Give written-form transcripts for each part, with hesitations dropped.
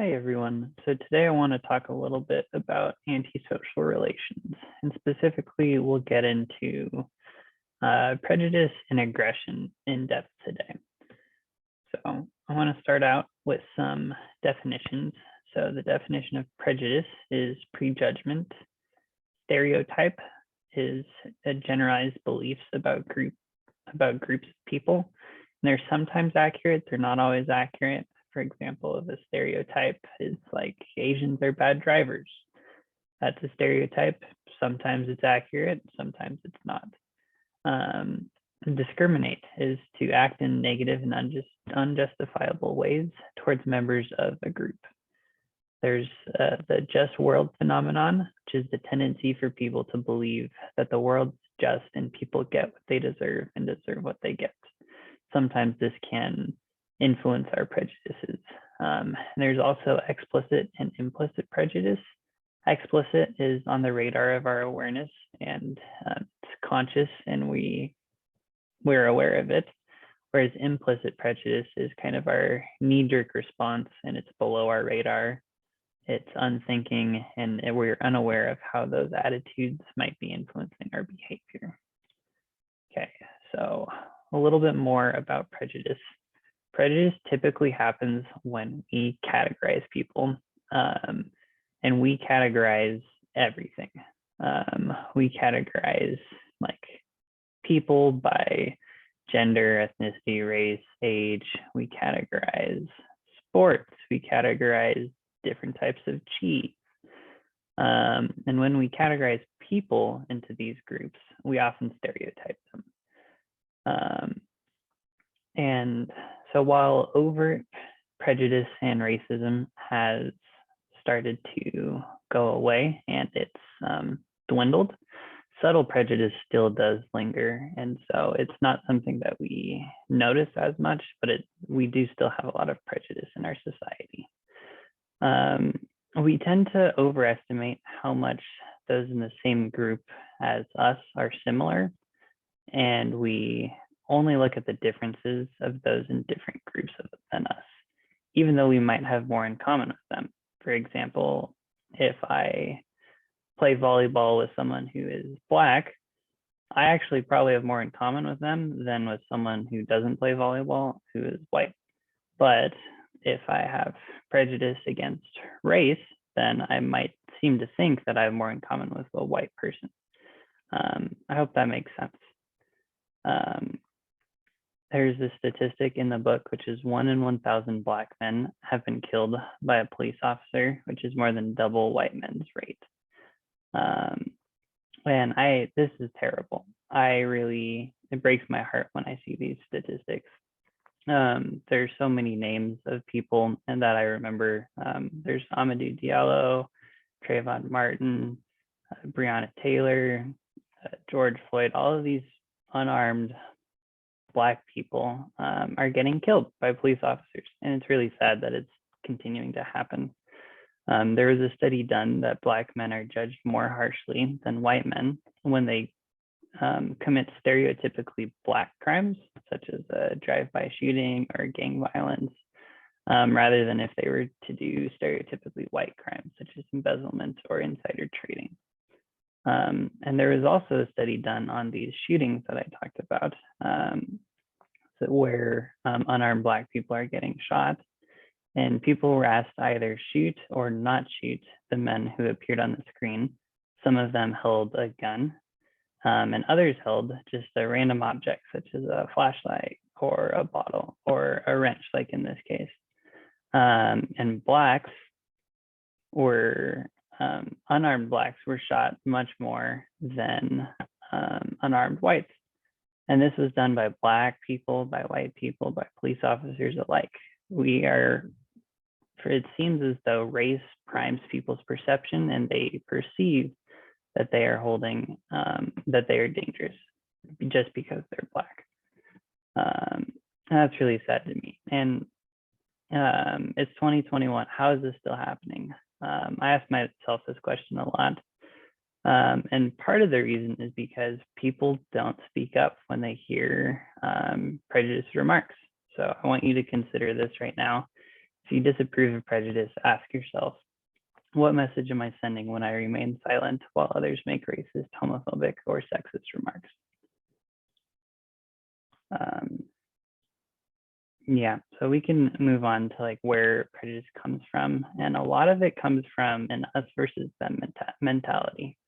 Hi, everyone. So today I want to talk a little bit about antisocial relations, and specifically we'll get into prejudice and aggression in depth today. So I want to start out with some definitions. So the definition of prejudice is prejudgment. Stereotype is a generalized beliefs about groups of people. And they're sometimes accurate, they're not always accurate. For example, the stereotype is like Asians are bad drivers. That's a stereotype. Sometimes it's accurate, sometimes it's not. Discriminate is to act in negative and unjustifiable ways towards members of a group. There's the just world phenomenon, which is the tendency for people to believe that the world's just and people get what they deserve and deserve what they get. Sometimes this can influence our prejudices. There's also explicit and implicit prejudice. Explicit is on the radar of our awareness and it's conscious and we're aware of it. Whereas implicit prejudice is kind of our knee-jerk response and it's below our radar. It's unthinking and we're unaware of how those attitudes might be influencing our behavior. Okay, so a little bit more about prejudice. Prejudice typically happens when we categorize people, and we categorize everything. We categorize like people by gender, ethnicity, race, age. We categorize sports. We categorize different types of cheese. And when we categorize people into these groups, we often stereotype them. And so while overt prejudice and racism has started to go away and it's dwindled, subtle prejudice still does linger. And so it's not something that we notice as much, but we do still have a lot of prejudice in our society. We tend to overestimate how much those in the same group as us are similar, and we only look at the differences of those in different groups than us, even though we might have more in common with them. For example, if I play volleyball with someone who is Black, I actually probably have more in common with them than with someone who doesn't play volleyball who is white. But if I have prejudice against race, then I might seem to think that I have more in common with a white person. I hope that makes sense. There's a statistic in the book, which is 1 in 1,000 Black men have been killed by a police officer, which is more than double white men's rate. And this is terrible. It breaks my heart when I see these statistics. There's so many names of people and that I remember. There's Amadou Diallo, Trayvon Martin, Breonna Taylor, George Floyd. All of these unarmed Black people are getting killed by police officers. And it's really sad that it's continuing to happen. There was a study done that Black men are judged more harshly than white men when they commit stereotypically Black crimes, such as a drive-by shooting or gang violence, rather than if they were to do stereotypically white crimes, such as embezzlement or insider trading. And there was also a study done on these shootings that I talked about, where unarmed Black people are getting shot. And people were asked to either shoot or not shoot the men who appeared on the screen. Some of them held a gun, and others held just a random object, such as a flashlight or a bottle or a wrench, like in this case. And Blacks were unarmed Blacks were shot much more than unarmed whites. And this was done by Black people, by white people, by police officers alike. It seems as though race primes people's perception and they perceive that they are that they are dangerous just because they're Black. And that's really sad to me. And it's 2021. How is this still happening? I ask myself this question a lot. And part of the reason is because people don't speak up when they hear prejudiced remarks. So I want you to consider this right now. If you disapprove of prejudice, ask yourself, what message am I sending when I remain silent while others make racist, homophobic, or sexist remarks? Yeah, so we can move on to like where prejudice comes from. And a lot of it comes from an us versus them mentality.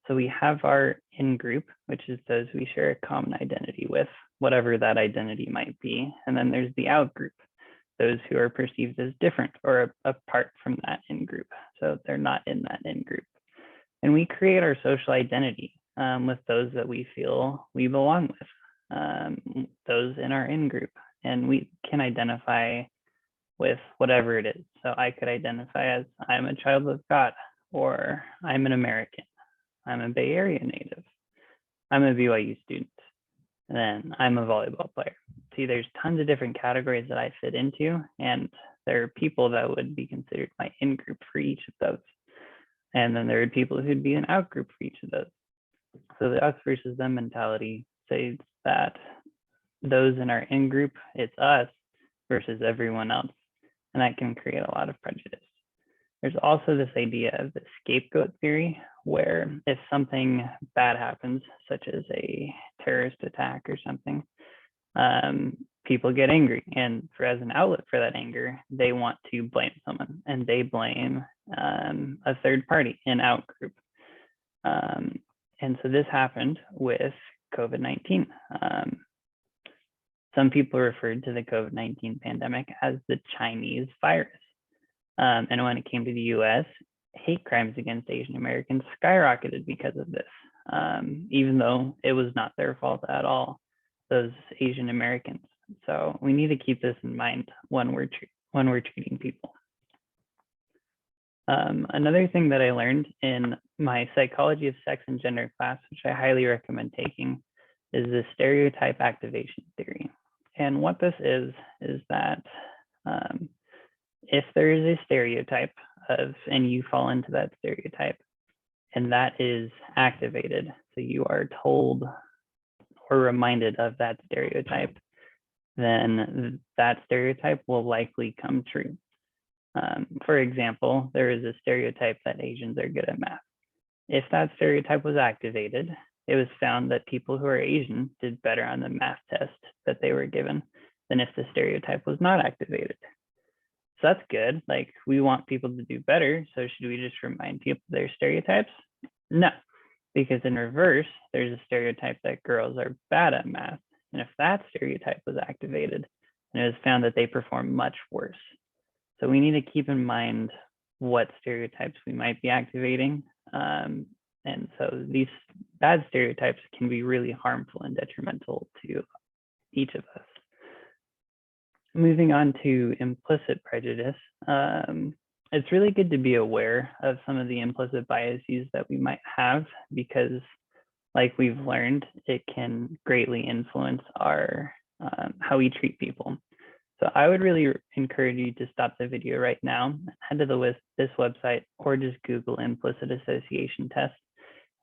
So we have our in-group, which is those we share a common identity with, whatever that identity might be. And then there's the out-group, those who are perceived as different or apart from that in-group. So they're not in that in-group. And we create our social identity with those that we feel we belong with, those in our in-group. And we can identify with whatever it is. So I could identify as I'm a child of God, or I'm an American, I'm a Bay Area native, I'm a BYU student, and then I'm a volleyball player. See, there's tons of different categories that I fit into, and there are people that would be considered my in-group for each of those. And then there are people who'd be an out-group for each of those. So the us versus them mentality says that those in our in-group, it's us versus everyone else. And that can create a lot of prejudice. There's also this idea of the scapegoat theory, where if something bad happens, such as a terrorist attack or something, people get angry. And as an outlet for that anger, they want to blame someone, and they blame a third party, an out group. And so this happened with COVID-19. Some people referred to the COVID-19 pandemic as the Chinese virus. And when it came to the US, hate crimes against Asian Americans skyrocketed because of this, even though it was not their fault at all, those Asian Americans. So we need to keep this in mind when we're treating people. Another thing that I learned in my psychology of sex and gender class, which I highly recommend taking, is the stereotype activation theory. And what this is that if there is a stereotype and you fall into that stereotype, and that is activated, so you are told or reminded of that stereotype, then that stereotype will likely come true. For example, there is a stereotype that Asians are good at math. If that stereotype was activated, it was found that people who are Asian did better on the math test that they were given than if the stereotype was not activated. So that's good. Like, we want people to do better. So should we just remind people their stereotypes? No, because in reverse, there's a stereotype that girls are bad at math. And if that stereotype was activated, and it was found that they perform much worse. So we need to keep in mind what stereotypes we might be activating. And so these bad stereotypes can be really harmful and detrimental to each of us. Moving on to implicit prejudice, it's really good to be aware of some of the implicit biases that we might have, because like we've learned, it can greatly influence our how we treat people. So I would really encourage you to stop the video right now, head to this website, or just Google implicit association test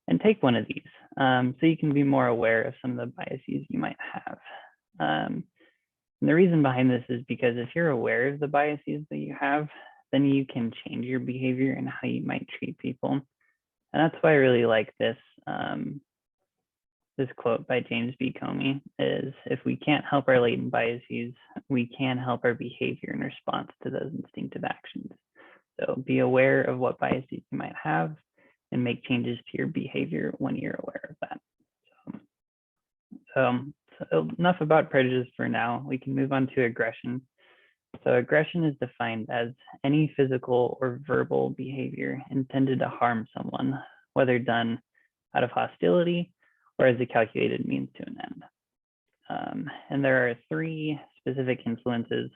and take one of these, so you can be more aware of some of the biases you might have. And the reason behind this is because if you're aware of the biases that you have, then you can change your behavior and how you might treat people. And that's why I really like this this quote by James B. Comey is, if we can't help our latent biases, we can help our behavior in response to those instinctive actions. So be aware of what biases you might have and make changes to your behavior when you're aware of that. So enough about prejudice for now. We can move on to aggression. So aggression is defined as any physical or verbal behavior intended to harm someone, whether done out of hostility or as a calculated means to an end. And there are three specific influences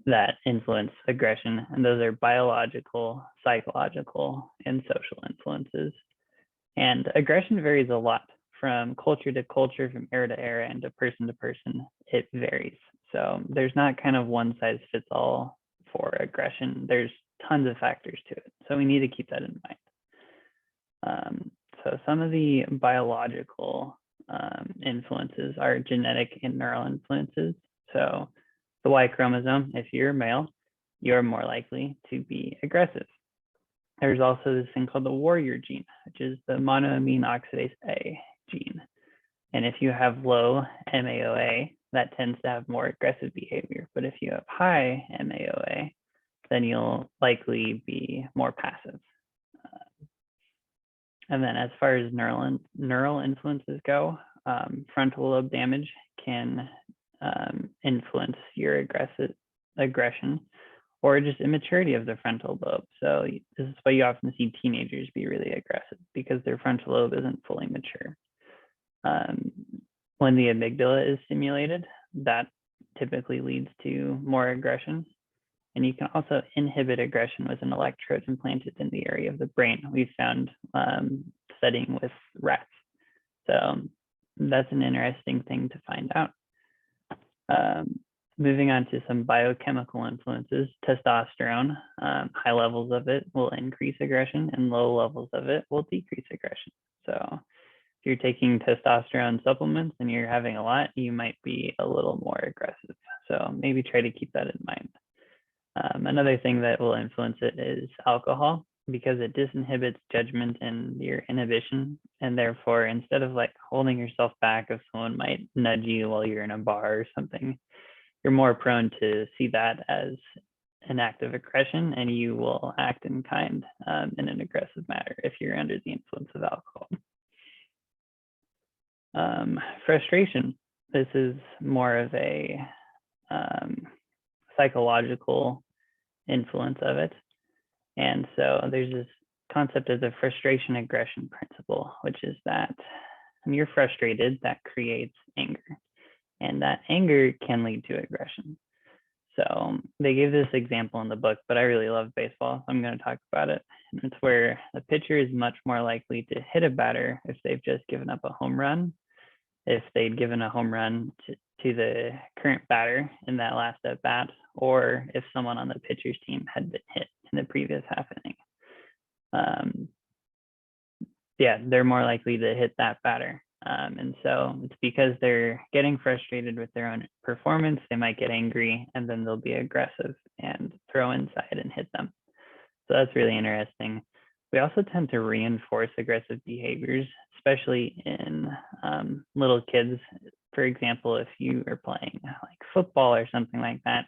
that influence aggression, and those are biological, psychological, and social influences. And aggression varies a lot from culture to culture, from era to era, and to person. It varies. So there's not kind of one size fits all for aggression. There's tons of factors to it. So we need to keep that in mind. So some of the biological influences are genetic and neural influences. So the Y chromosome, if you're male, you're more likely to be aggressive. There's also this thing called the warrior gene, which is the monoamine oxidase A gene. And if you have low MAOA, that tends to have more aggressive behavior. But if you have high MAOA, then you'll likely be more passive. And then as far as neural influences go, frontal lobe damage can influence your aggression or just immaturity of the frontal lobe. So this is why you often see teenagers be really aggressive, because their frontal lobe isn't fully mature. When the amygdala is stimulated, that typically leads to more aggression. And you can also inhibit aggression with an electrode implanted in the area of the brain. We've found studying with rats. So that's an interesting thing to find out. Moving on to some biochemical influences, testosterone, high levels of it will increase aggression and low levels of it will decrease aggression. So if you're taking testosterone supplements and you're having a lot, you might be a little more aggressive. So maybe try to keep that in mind. Another thing that will influence it is alcohol, because it disinhibits judgment and your inhibition. And therefore, instead of like holding yourself back if someone might nudge you while you're in a bar or something, you're more prone to see that as an act of aggression, and you will act in kind in an aggressive manner if you're under the influence of alcohol. Frustration. This is more of a psychological influence of it. And so there's this concept of the frustration aggression principle, which is that when you're frustrated, that creates anger. And that anger can lead to aggression. So they gave this example in the book, but I really love baseball, so I'm going to talk about it. And it's where a pitcher is much more likely to hit a batter if they've just given up a home run, if they'd given a home run to the current batter in that last at bat, or if someone on the pitcher's team had been hit in the previous half inning. Yeah, they're more likely to hit that batter. And so it's because they're getting frustrated with their own performance, they might get angry, and then they'll be aggressive and throw inside and hit them. So that's really interesting. We also tend to reinforce aggressive behaviors, especially in little kids. For example, if you are playing like football or something like that,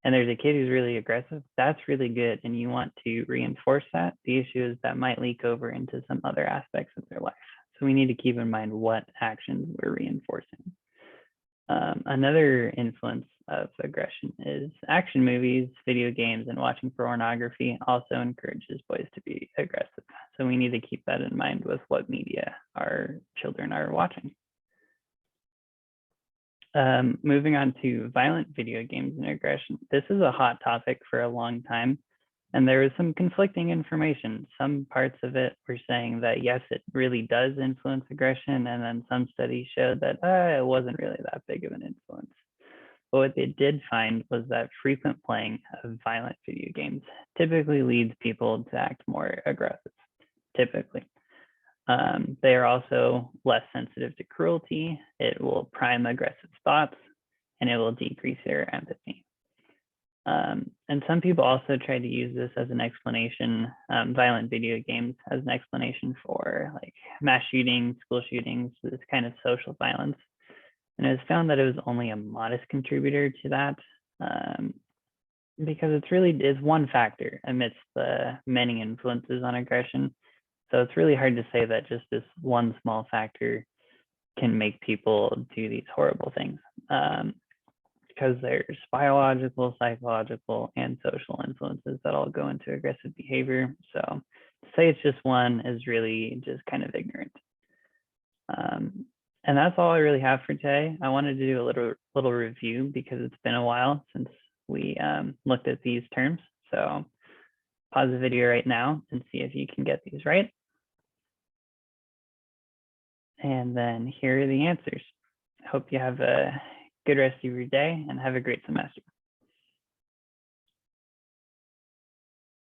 and there's a kid who's really aggressive, that's really good, and you want to reinforce that. The issue is that might leak over into some other aspects of their life. So we need to keep in mind what actions we're reinforcing. Another influence of aggression is action movies, video games, and watching pornography also encourages boys to be aggressive. So we need to keep that in mind with what media our children are watching. Moving on to violent video games and aggression. This is a hot topic for a long time, and there was some conflicting information. Some parts of it were saying that yes, it really does influence aggression, and then some studies showed that it wasn't really that big of an influence. But what they did find was that frequent playing of violent video games typically leads people to act more aggressive, typically. They are also less sensitive to cruelty. It will prime aggressive thoughts, and it will decrease their empathy. And some people also try to use this as an explanation, violent video games as an explanation for like mass shootings, school shootings, this kind of social violence. And it was found that it was only a modest contributor to that, because it's really is one factor amidst the many influences on aggression. So it's really hard to say that just this one small factor can make people do these horrible things, because there's biological, psychological, and social influences that all go into aggressive behavior. So to say it's just one is really just kind of ignorant. And that's all I really have for today. I wanted to do a little review because it's been a while since we looked at these terms. So pause the video right now and see if you can get these right. And then here are the answers. I hope you have a good rest of your day and have a great semester.